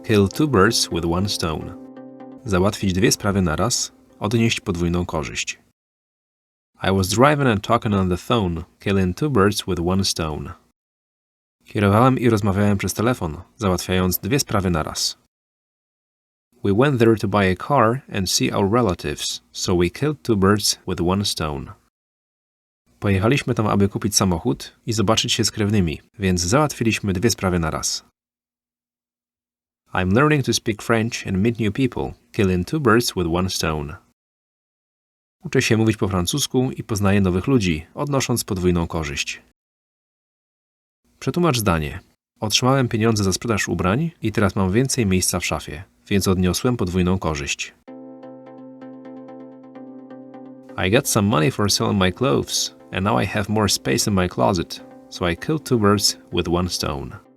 Kill two birds with one stone. Załatwić dwie sprawy naraz, odnieść podwójną korzyść. I was driving and talking on the phone, killing two birds with one stone. Kierowałem i rozmawiałem przez telefon, załatwiając dwie sprawy naraz. We went there to buy a car and see our relatives, so we killed two birds with one stone. Pojechaliśmy tam, aby kupić samochód i zobaczyć się z krewnymi, więc załatwiliśmy dwie sprawy naraz. I'm learning to speak French and meet new people, killing two birds with one stone. Uczę się mówić po francusku i poznaję nowych ludzi, odnosząc podwójną korzyść. Przetłumacz zdanie. Otrzymałem pieniądze za sprzedaż ubrań i teraz mam więcej miejsca w szafie, więc odniosłem podwójną korzyść. I got some money for selling my clothes, and now I have more space in my closet, so I killed two birds with one stone.